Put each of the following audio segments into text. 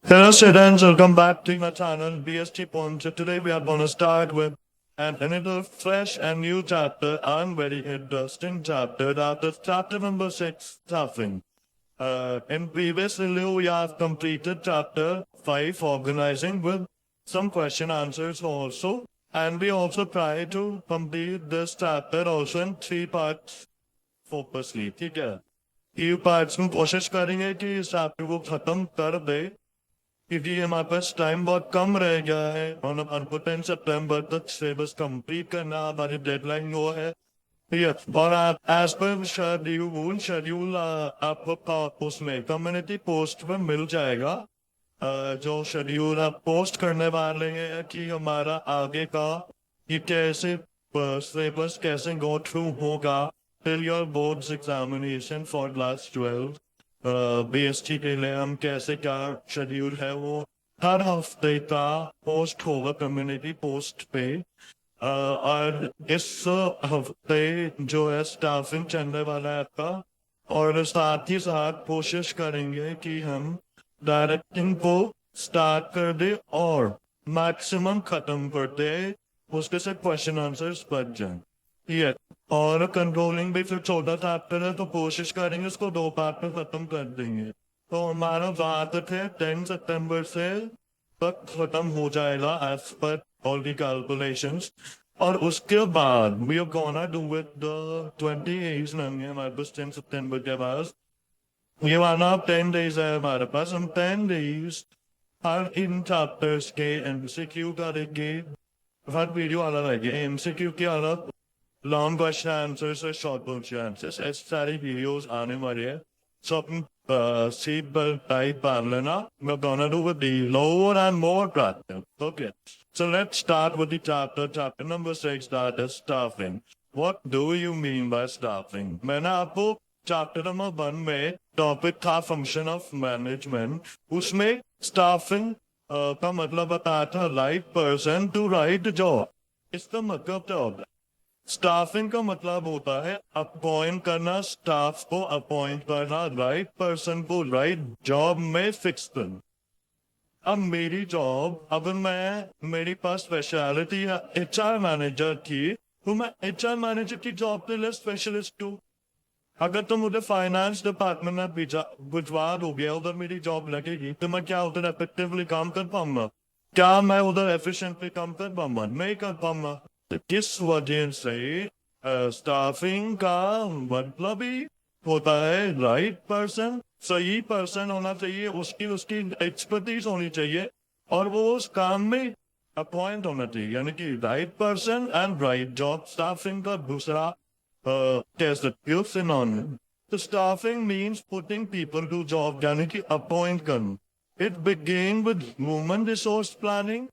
Hello students, welcome back to my channel BST Point. So today we are going to start with another fresh and new chapter and very interesting chapter. That is chapter number 6, Staffing. In previous video we have completed chapter 5, Organizing, with some question answers also. And we also try to complete this chapter also in 3 parts फोकसली, ठीक है। ये parts में कोशिश करेंगे कि इस chapter को खत्म कर दे, क्योंकि हमारे पास टाइम बहुत कम रह गया है और हमको 10 सितंबर तक सिलेबस कंप्लीट करना हमारी डेडलाइन वो है। यस, और आप एज पर शेड्यूल आपको उसमें कम्युनिटी पोस्ट पर मिल जाएगा। जो शेड्यूल आप पोस्ट करने वाले हैं कि हमारा आगे का ये कैसे सिलेबस कैसे गो थ्रू होगा till your board's examination for class 12 BST के लिए हम कैसे क्या शेड्यूल है वो हर हफ्ते का पोस्ट होगा कम्युनिटी पोस्ट पे। और इस हफ्ते जो है स्टाफिंग चलने वाला है आपका, और साथ ही साथ कोशिश करेंगे कि हम डायरेक्टिंग को स्टार्ट कर दे और मैक्सिमम खत्म कर दे, उसके से क्वेश्चन आंसर्स बच जाए। ये और कंट्रोलिंग भी फिर छोटा चैप्टर है तो कोशिश करेंगे इसको 2 पार्ट में खत्म कर देंगे। तो हमारा टारगेट है 10 सितंबर से तक खत्म हो जाएगा as per all the calculations. और उसके बाद we are gonna do with the 20 days नहीं है हमारे पास 10 सितंबर के बाद। ये वाला 10 डेज है हमारे पास, हम 10 डेज हर इन चैप्टर्स के एमसीक्यू करेंगे। हर वीडियो अलग रहेगी, एमसीक्यू के अलग, लॉन्ग क्वेश्चन आंसर्स और शॉर्ट क्वेश्चन आंसर्स, ऐसे सारे वीडियोस आने वाले हैं। सो अपन सीट पर टाइप कर लेना। We're gonna do with the lower and more practice. Okay. So let's start with the chapter number 6, that is staffing. What do you mean by staffing? मैंने आपको चैप्टर नंबर 1 में topic था function of management, उसमें staffing का मतलब बताया था right person to right job. इसका मतलब क्या होता है? स्टाफिंग का मतलब होता है अपॉइंट करना, स्टाफ को अपॉइंट करना, राइट पर्सन को राइट जॉब में फिक्स करना। अब मेरी जॉब, अगर मेरे पास स्पेशलिटी है एचआर मैनेजर की, तो मैं एचआर मैनेजर की जॉब के लिए स्पेशलिस्ट हूँ। अगर तुम मुझे फाइनेंस डिपार्टमेंट में भिजवा दोगे, उधर मेरी जॉब लगेगी, तो मैं क्या उधर इफेक्टिवली काम कर पाऊंगा? क्या मैं उधर एफिशिएंटली काम कर पाऊंगा? नहीं कर पाऊंगा। तो किस वजह से स्टाफिंग का मतलब ही होता है राइट पर्सन, सही पर्सन होना चाहिए, उसकी उसकी एक्सपर्टीज होनी चाहिए और वो उस काम में अपॉइंट होना चाहिए, यानी कि right person and right job. Staffing का दूसरा synonym. The staffing means putting people to job, यानी कि अपॉइंट करना। It began with human resource planning,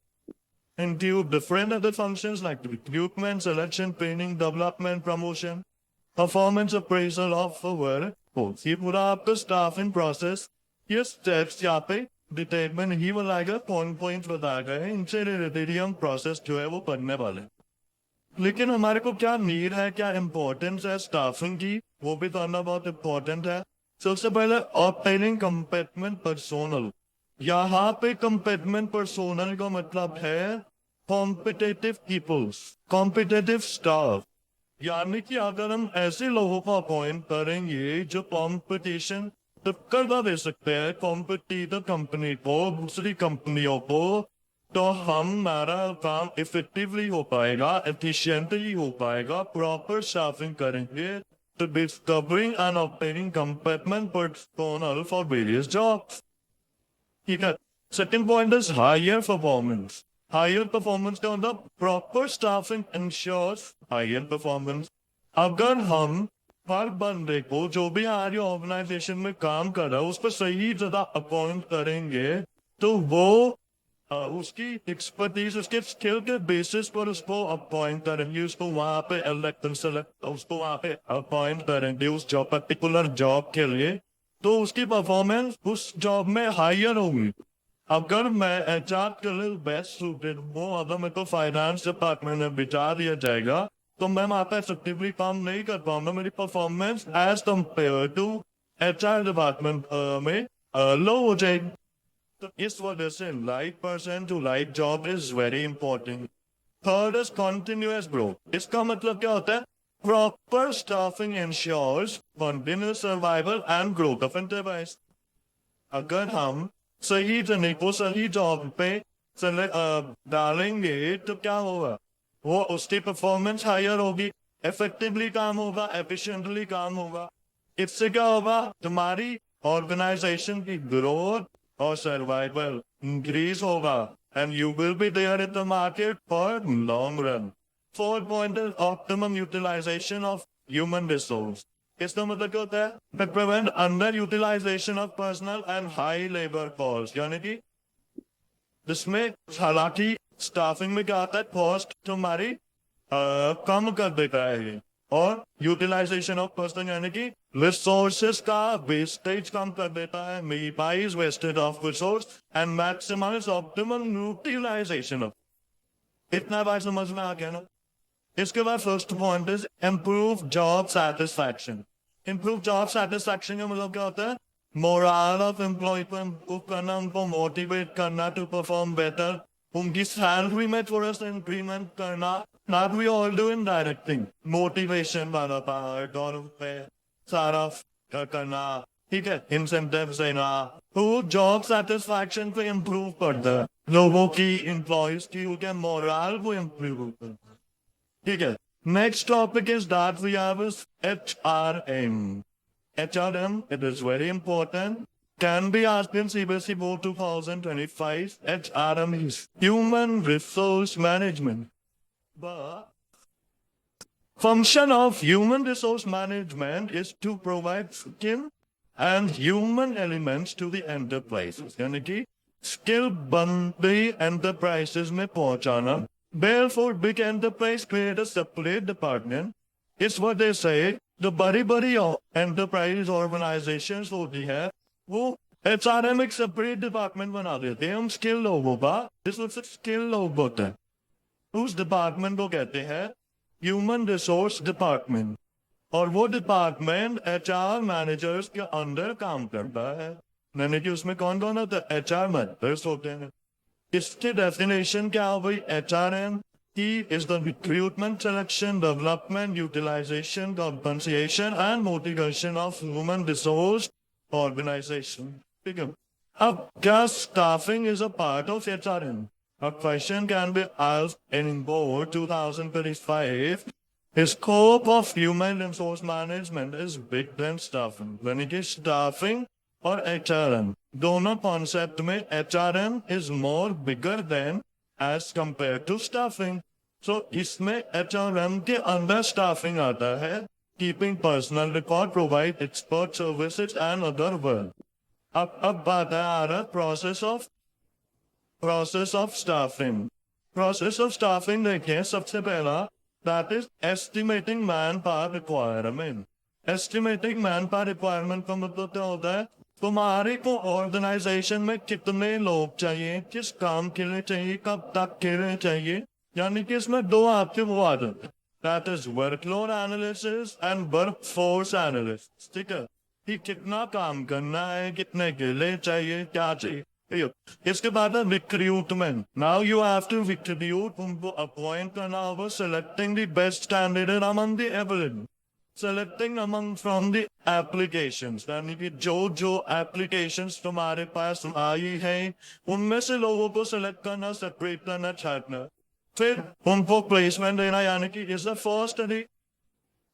include different other functions like recruitment, selection, training, development, promotion, performance appraisal of a workforce। ये पूरा आपका staffing process, ये steps यहाँ पे detail में नहीं बताएगा, पॉइंट बताया गया है, इनसे रिलेटेड हम प्रोसेस जो है वो पढ़ने वाले। लेकिन हमारे को क्या नीड है, क्या इम्पोर्टेंस है स्टाफिंग की, वो भी जानना बहुत इम्पोर्टेंट है। सबसे पहले ऑब्टेनिंग कम्पिटमेंट पर्सोनल। यहाँ पे कम्पिटमेंट पर्सोनल का मतलब है कॉम्पिटेटिव पीपल्स, कॉम्पिटेटिव स्टाफ। यानी कि अगर हम ऐसे लोगों को अपॉइंट करेंगे जो कॉम्पिटिशन टक्कर दे सकते हैं कॉम्पिटिटिव कंपनी को, दूसरी कंपनियों को, तो हमारा काम इफेक्टिवली हो पाएगा, एफिशिएंटली हो पाएगा, प्रॉपर स्टाफिंग करेंगे तो discovering and obtaining competent personnel for various jobs. ठीक है। Second point is higher performance. Higher performance का मतलब proper staffing ensures higher performance. अगर हम हर बंदे को जो भी हमारी ऑर्गेनाइजेशन में काम कर रहा है उस पर सही जगह अपॉइंट करेंगे तो वो उसकी एक्सपर्टीज, उसके स्किल के बेसिस पर उसको अपॉइंट करेंगे, उसको वहां पे उसको वहां पे अपॉइंट करेंगे उस जॉब, पर्टिकुलर जॉब के लिए, तो उसकी परफॉर्मेंस उस जॉब में हायर होगी। अगर मैं एचआर के लिए बेस्ट सूटेड हूँ, अगर मेरे को फाइनेंस डिपार्टमेंट में बिठा दिया जाएगा तो मैं वहां पे इफेक्टिवली काम नहीं कर पाऊंगा, मेरी performance as compare to HR department में लो हो जाएगी। तो इस वजह से light person to light job is very important. Third is continuous growth. इसका मतलब क्या होता है? Proper staffing ensures continuous survival and growth of enterprise. अगर हम सही जने को सही जॉब पे डालेंगे तो क्या होगा? वो उसकी परफॉर्मेंस हायर होगी, इफेक्टिवली काम होगा, एफिशिएंटली काम होगा। इससे क्या होगा? तुम्हारी ऑर्गेनाइजेशन की ग्रोथ और सर्वाइवल इंक्रीज होगा and you will be there in the market for long run. Fourth point is optimum utilization of human resource. इसका मतलब क्या होता है? To prevent under utilization of personnel and high labour cost, यानी कि जिसमें हालांकि स्टाफिंग में क्या आता है? कॉस्ट तुम्हारी कम कर देता है ये, और यूटिलाइजेशन ऑफ पर्सन यानी कि रिसोर्सेस का वेस्टेज कम कर देता है, minimize wastage of resource and maximize optimum utilization of. इतना बात समझ में आ गया ना? इसके बाद first point is improve job satisfaction. Improve job satisfaction का मतलब क्या होता है? मोरल ऑफ एम्प्लॉय को इम्प्रूव करना, उनको मोटिवेट करना टू परफॉर्म बेटर, उनकी सैलरी में थोड़ा सा इंक्रीमेंट करना। Not we all do in directing motivation वाला पार्ट और पे सारा करना, ठीक है, इंसेंटिव देना, तो जॉब सेटिस्फैक्शन को इम्प्रूव करता है, लोगों की, एम्प्लॉयज की, उनके मोरल को इम्प्रूव करता है। ठीक है, next topic is that we have is HRM. HRM, it is very important. Can be asked in CBSE Board 2025. HRM is Human Resource Management. But function of Human Resource Management is to provide skill and human elements to the enterprises. यानी कि skill बंदे enterprises में पहुंचाना। Therefore, big enterprise create a separate department. It's what they say. The बड़ी enterprise organizations होती है, वो HRM एक separate department बना देते हैं हम स्किल लोगों का। इस वक्त स्किल लोग होते हैं, उस डिपार्टमेंट को कहते हैं ह्यूमन रिसोर्स डिपार्टमेंट, और वो डिपार्टमेंट HR मैनेजर्स के अंदर काम करता है। यानी कि उसमें कौन कौन होता है? HR मैनेजर्स होते हैं। इसकी डेफिनेशन क्या हो गई? HRM की is the recruitment, selection, development, utilization, compensation and motivation of human resource organization. ठीक है, अब क्या staffing is a part of HRM? A question can be asked in board 2025. The scope of human resource management is bigger than staffing. When it is staffing और HRM दोनों concept में HRM is more bigger than as compare to staffing. So इसमें HRM के अंदर staffing आता है, keeping personal record, provide expert services and other work. अब बात है आ रहा process of staffing. Process of staffing देखिए, सबसे पहला that is estimating man power requirement. Estimating man power requirement का मतलब क्या होता है? तुम्हारे को ऑर्गेनाइजेशन में कितने लोग चाहिए, किस काम के लिए चाहिए, कब तक के लिए चाहिए, यानी कि इसमें दो आपके वो आ जाते हैं, that is workload analysis and workforce analysis. ठीक है, कि कितना काम करना है, कितने के लिए चाहिए, क्या चाहिए। इसके बाद है recruitment. Now you have to recruit, उनको अपॉइंट करना होगा, selecting the best candidate among the ability, selecting among from the applications, यानी कि जो एप्लीकेशंस तुम्हारे पास आई है उनमें से लोगों को सेलेक्ट करना, सेपरेट करना, छाटना, फिर उनको प्लेसमेंट देना, यानी कि is the first day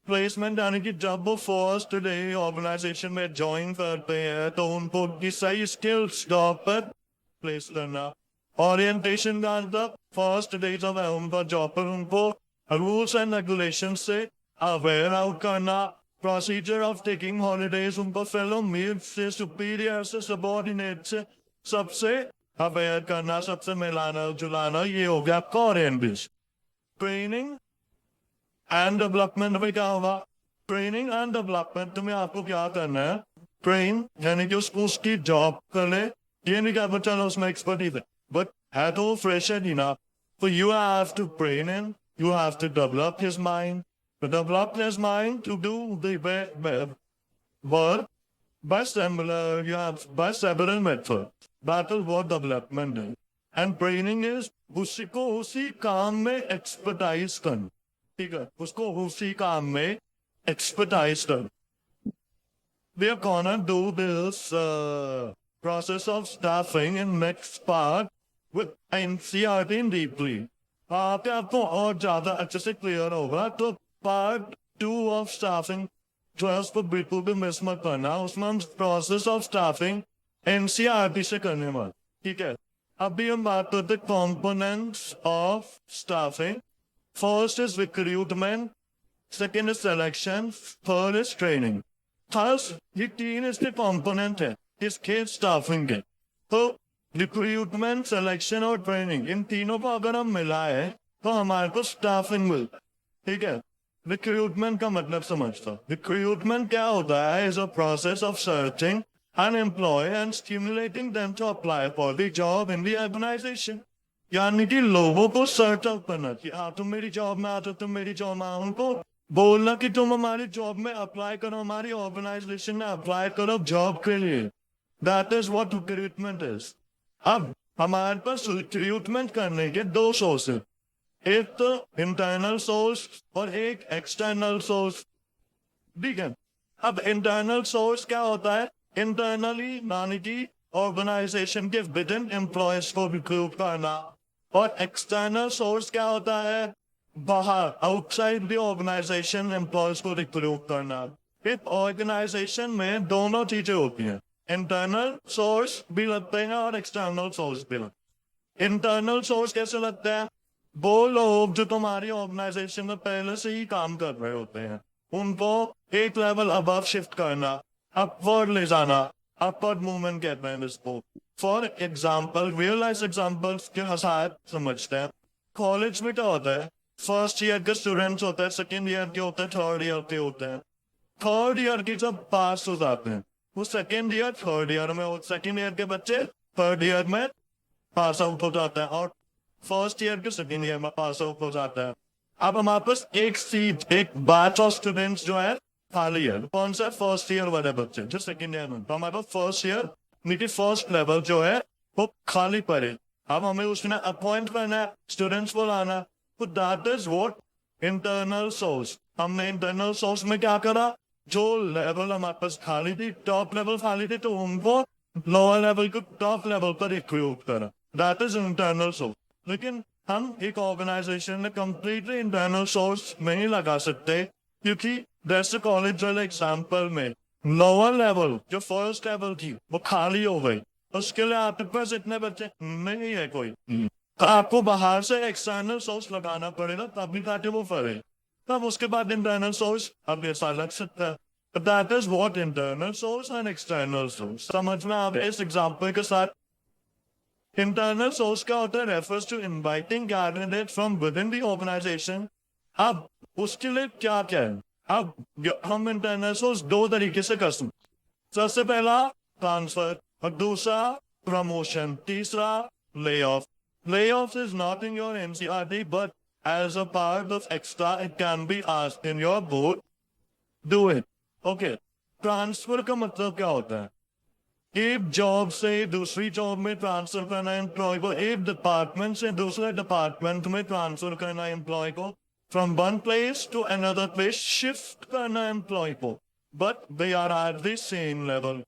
placement, यानी कि जब वो फर्स्ट डे ऑर्गेनाइजेशन में ज्वाइन करते हैं तो उनको उनकी सही स्किल्स जॉब पर प्लेस करना। ओरिएंटेशन का मतलब फर्स्ट डे जब है उनका जॉब पर उनको रूल्स एंड रेगुलेशन से अवेयर आउट करना, प्रोसीजर ऑफ टेकिंग हॉलीडेज, उनको फेलो मीट से, सुपीरियर से, सबॉर्डिनेट से, सबसे अवेयर करना, सबसे मिलाना जुलाना, ये हो गया कोर एम्बिश। ट्रेनिंग एंड डेवलपमेंट में क्या होगा? ट्रेनिंग एंड डेवलपमेंट में आपको क्या करना है? ट्रेन यानी कि उसकी जॉब कर ले, ये नहीं क्या चलो उसमें एक्सपर्टीज है, बट है तो फ्रेशर ही ना, तो you have to train him, you have to develop his mind, to develop his mind to do the work By similar, you have by several methods. Battle war development है. And training is उसी को उसी काम में expertise कर. ठीक है, उसको उसी काम में expertise कर. We are gonna do this process of staffing in next part with NCERT deeply. आपको और ज़्यादा अच्छे से clear होगा तो part 2 of staffing just for बिल्कुल भी मिस मत करना. उसमें हम process of staffing NCERT से करने वाले. ठीक है, अभी हम बात करते components of staffing. First is recruitment, second is selection, third is training. Thus, ये तीन इसके component है इसके staffing के. तो recruitment, selection और training इन तीनों को अगर हम मिलाए तो हमारे को staffing मिलता है. ठीक है, recruitment का मतलब समझता. Recruitment क्या होता है? Is a process of searching an employee and stimulating them to apply for the job in the organization. यानी कि लोगों को सर्च आउट करना कि हाँ तुम मेरी जॉब में आते, तुम मेरी जॉब में आओ, उनको बोलना कि तुम हमारी जॉब में अप्लाई करो, हमारी ऑर्गेनाइजेशन में अप्लाई करो जॉब के लिए. That is what recruitment is. अब हमारे पास रिक्रूटमेंट करने के दो सोर्स है, एक तो इंटरनल सोर्स और एक एक्सटर्नल सोर्स. ठीक है, अब इंटरनल सोर्स क्या होता है? इंटरनली यानी कि ऑर्गेनाइजेशन के विद इन एम्प्लॉयज को रिक्रूट करना. और एक्सटर्नल सोर्स क्या होता है? बाहर आउटसाइड द ऑर्गेनाइजेशन एम्प्लॉयज को रिक्रूट करना. एक ऑर्गेनाइजेशन में दोनों चीजें होती हैं, इंटरनल सोर्स भी लगते हैं और एक्सटर्नल सोर्स भी लगते हैं. इंटरनल सोर्स कैसे लगता है? वो लोग जो तुम्हारी ऑर्गेनाइजेशन में पहले से ही काम कर रहे होते हैं उनको एक लेवल अबव शिफ्ट करना, अपवर्ड ले जाना, अपवर्ड मूवमेंट कहते हैं इसको. For example, real life examples के साथ समझते हैं. कॉलेज में क्या होता है? फर्स्ट ईयर के स्टूडेंट्स होते हैं, सेकेंड ईयर के होते हैं, थर्ड ईयर के होते हैं. थर्ड ईयर के जब पास हो जाते हैं वो सेकेंड ईयर थर्ड ईयर में, सेकेंड ईयर के बच्चे थर्ड ईयर में पास आउट हो जाते हैं और फर्स्ट ईयर के सेकेंड ईयर में पास आउट हो जाता है. अब हमारे पास एक सीट, एक बैच ऑफ स्टूडेंट्स जो है खाली है. कौन सा? फर्स्ट ईयर वाले बच्चे जो सेकेंड ईयर में. तो हमारे पास फर्स्ट ईयर नीचे फर्स्ट लेवल जो है वो खाली पड़े. अब हमें उसमें अपॉइंट करना है, स्टूडेंट्स को लाना. तो that is what internal source. हमने इंटरनल सोर्स में क्या करा? जो लेवल हमारे पास खाली थी, टॉप लेवल खाली थी, तो उनको लोअर लेवल को टॉप लेवल पर रिक्रूट करा. That is internal source. लेकिन हम एक ऑर्गेनाइजेशन में कंप्लीटली इंटरनल सोर्स नहीं लगा सकते क्योंकि जैसे कॉलेज वाले एग्जाम्पल में लोअर लेवल जो फर्स्ट लेवल थी वो खाली हो गई. उसके लिए आपके पास इतने बच्चे नहीं है कोई, तो आपको बाहर से एक्सटर्नल सोर्स लगाना पड़ेगा तभी ताकि वो फरे. तब उसके बाद इंटरनल सोर्स अब ऐसा लग सकता है. That is what internal source and external source. समझ में आप इस एग्जाम्पल के साथ? इंटरनल सोर्स क्या होता है? Refers to inviting candidate from within the organization. अब उसके लिए क्या क्या है? अब हम इंटरनल सोर्स दो तरीके से कर सकते. सबसे पहला ट्रांसफर और दूसरा प्रमोशन, तीसरा lay off. Lay off is not in your NCERT but as a part of extra it can be asked in your board. Do it. Okay, transfer का मतलब क्या होता है? एक जॉब से दूसरी जॉब में ट्रांसफर करना एम्प्लॉय को, एक डिपार्टमेंट से दूसरे डिपार्टमेंट में ट्रांसफर करना एम्प्लॉय को, from one place to another place shift करना एम्प्लॉय को. But they are at the same level.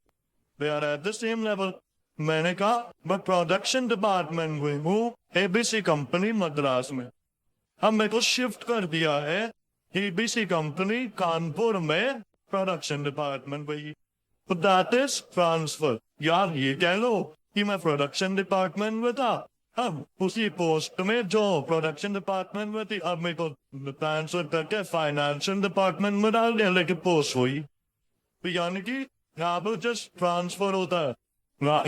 They are at the same level. मैंने कहा मैं प्रोडक्शन डिपार्टमेंट में हूँ एबीसी कंपनी मद्रास में. अब मेरे को शिफ्ट कर दिया है एबीसी कंपनी कानपुर में प्रोडक्शन डिपार्टमेंट में. तो दैट इज ट्रांसफर. यार ये कह लो कि मैं प्रोडक्शन डिपार्टमेंट में था, अब उसी पोस्ट में जो प्रोडक्शन डिपार्टमेंट में थी अब मेरे को ट्रांसफर करके फाइनेंशियल डिपार्टमेंट में डाल दिया, लेकिन पोस्ट हुई. तो यानी कि यहाँ पर जस्ट ट्रांसफर होता है.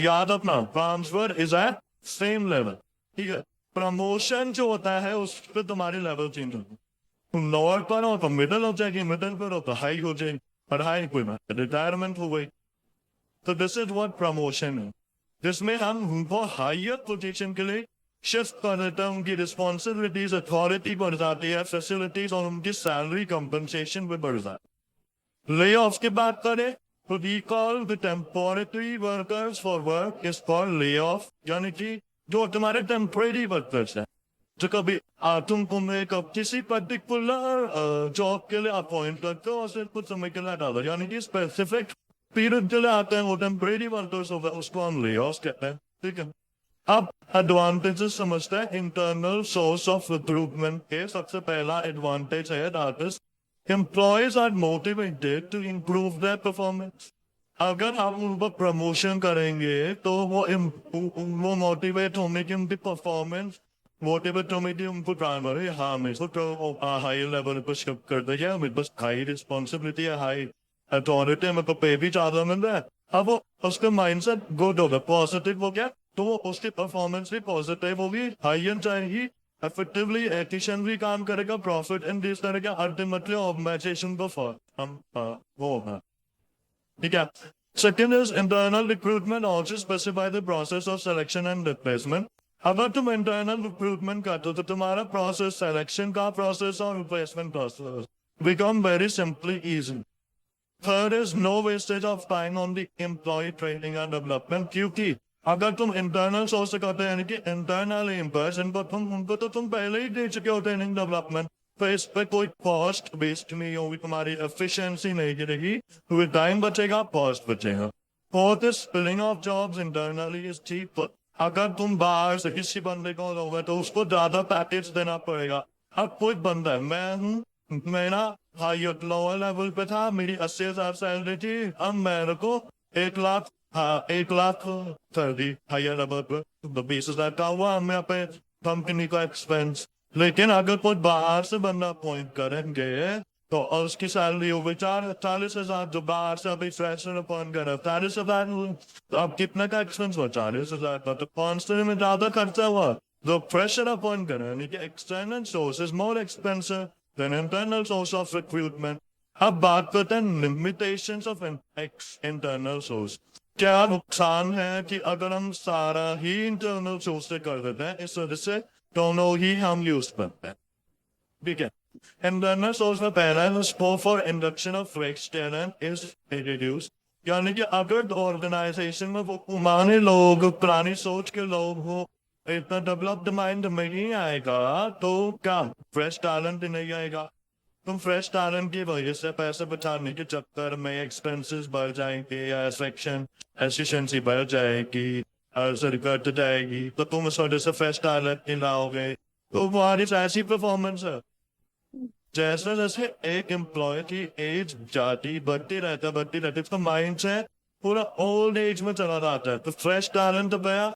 याद रखना, transfer is at same level. ठीक है, प्रमोशन जो होता है उस पर तुम्हारी लेवल चेंज होती है. तुम लोअर पर हो तो मिडिल हो जाएगी, मिडिल पर हो तो हाई हो जाएगी, पढ़ाई कोई बात, रिटायरमेंट हो गई. तो दिस इज व्हाट प्रमोशन है, जिसमें हम उनको हायर पोजीशन के लिए शिफ्ट कर देते हैं. उनकी रिस्पॉन्सिबिलिटीज, अथॉरिटी बढ़ जाती है, फैसिलिटीज और उनकी सैलरी कंपनसेशन भी बढ़ जाती है. ले ऑफ की बात करें to recall the temporary workers for work is called layoff. यानी कि जो तुम्हारे temporary workers हैं, जो कभी तुम्हें किसी पर्टिकुलर जॉब के लिए अपॉइंट करते हो और सिर्फ कुछ समय के लिए हटा दो, यानी कि स्पेसिफिक पीरियड के लिए आते हैं, वो टेम्परेरी वर्कर्स होगा, उसको हम ले ऑफ कहते हैं, ठीक है। अब एडवांटेजेस समझते हैं इंटरनल सोर्स ऑफ रिक्रूटमेंट के। सबसे पहला एडवांटेज है that is employees are motivated to improve their performance. अगर हम उन पर प्रमोशन करेंगे तो वो मोटिवेट होने की उनकी परफॉर्मेंस मोटिवेट होने की उनको प्राइमरी हाँ मैं तो हाई लेवल पर शिफ्ट कर देगा, मेरे पास हाई रिस्पॉन्सिबिलिटी है, हाई अथॉरिटी, मेरे को पे भी ज्यादा मिल रहा है। अब वो उसका माइंडसेट गुड होगा, पॉजिटिव हो गया, तो वो उसकी परफॉर्मेंस भी पॉजिटिव होगी, हाई एंड जाएगी, इफेक्टिवली एफिशिएंटली काम करेगा, प्रॉफिट इंक्रीज करेगा, अल्टीमेटली ऑर्गेनाइजेशन को हम वो होगा, ठीक है। Second is internal recruitment also specify the process of selection and replacement. अगर तुम internal recruitment करते हो तो तुम्हारा process selection का process और replacement process become very simply easy. Third is no wastage of time on the employee training and development. क्योंकि अगर तुम internal source से करते हो यानी कि internal employees उनको तो तुम पहले ही दे चुके हो training development, तो इस पे कोई कॉस्ट बेस्ड नहीं होगी, तुम्हारी एफिशिएंसी नहीं गिरेगी, तुम्हें टाइम बचेगा, कॉस्ट बचेगा। Fourth is filling of jobs internally is cheap. अगर तुम बाहर से किसी बंदे को लोगे तो उसको ज्यादा पैकेज देना पड़ेगा। अब कोई बंदा है, मैं हूँ, मेरा हायर लोअर लेवल पे था, मेरी 80,000 सैलरी थी, अब मेरे को 1 लाख, हाँ 1 लाख कर दी हायर लेवल पे, तो 20,000 का हुआ मैं पे कंपनी का एक्सपेंस। लेकिन अगर कोई बाहर से बंदा अपॉइंट करेंगे तो उसकी सैलरी होगी 40,000, जो बाहर से अभी फ्रेशर अपॉइंट करे 40,000, तो अब कितने का एक्सपेंस हुआ 40,000 का, तो कॉन्स्टेंट में ज्यादा खर्चा हुआ। जो फ्रेशर अपॉइंट करे यानी कि external source is more expensive than internal source of recruitment. अब बात करते हैं लिमिटेशंस ऑफ इंटरनल सोर्स। क्या नुकसान है कि अगर हम सारा ही इंटरनल सोर्स से कर देते हैं, इस वजह से दोनों ही हम यूज करते हैं, ठीक है। इंटरनल सोर्स में पहला है scope for induction of fresh talent is reduce. यानी कि अगर ऑर्गेनाइजेशन में वो पुराने लोग, पुरानी सोच के लोग हो, इतना डेवलप्ड माइंड में नहीं आएगा तो क्या फ्रेश टैलेंट नहीं आएगा। तुम फ्रेश टैलेंट की वजह से पैसे बचाने के चक्कर में एक्सपेंसेस बढ़ जाएंगे या सेक्शन एफिशिएंसी बढ़ जाएगी, सरकट जाएगी, तो तुम इस वजह से फ्रेश टैलेंट नहीं लाओगे, तो तुम्हारी ऐसी परफॉर्मेंस है। जैसे जैसे एक एम्प्लॉय की एज जाती बढ़ती रहती उसका माइंड से पूरा ओल्ड एज में चला जाता है, तो फ्रेश टैलेंट तो गया,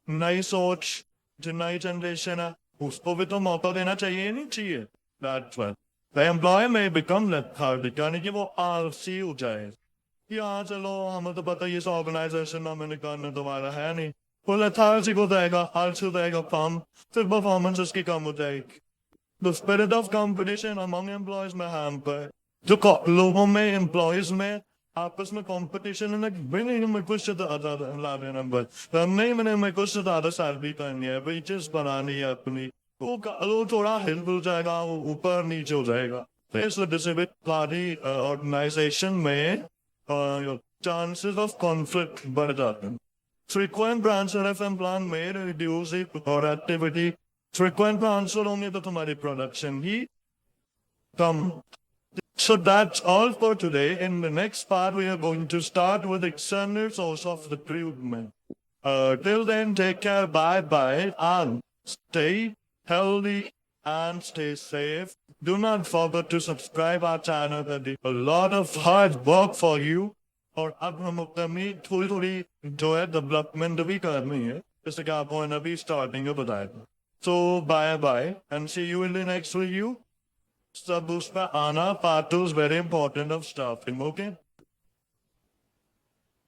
नई सोच, जो नई जनरेशन है उसको भी तो मौका देना चाहिए, नहीं चाहिए। That's what the employee may become lethargic, यानी कि वो आलसी हो जाए कि हाँ चलो हमें तो पता ये ऑर्गेनाइजेशन में निकालने तुम्हारा है नहीं, वो लेथार्जिक हो जाएगा, आलसी हो जाएगा, काम फिर परफॉर्मेंस उसकी कम हो जाएगी। The spirit of competition among employees में hamper, जो लोगों में एम्प्लॉयज में आपस में कंपटीशन है ना, नहीं मैं कुछ ज्यादा ला देना, बस नहीं मैंने मैं कुछ ज्यादा सैलरी करनी है, वेजेस बढ़ानी है अपनी, वो थोड़ा हिल मिल जाएगा, वो ऊपर नीचे हो जाएगा। तो इस वजह से भी सारी ऑर्गेनाइजेशन में चांसेस ऑफ कॉन्फ्लिक्ट बढ़ जाते हैं। Frequent transfer of employment may reduce the productivity. Frequent transfer होंगे तो तुम्हारी production he come. So that's all for today. In the next part, we are going to start with external source of recruitment. Till then, take care, bye, and stay healthy and stay safe. Do not forget to subscribe our channel. There is a lot of hard work for you. और अब हम अपनी थोड़ी जो है development भी करनी है, जैसे कि आपको अभी स्टार्टिंग में बताया था। So bye and see you in the next review. सब उस पर आना, part 2 is very important of starting, okay?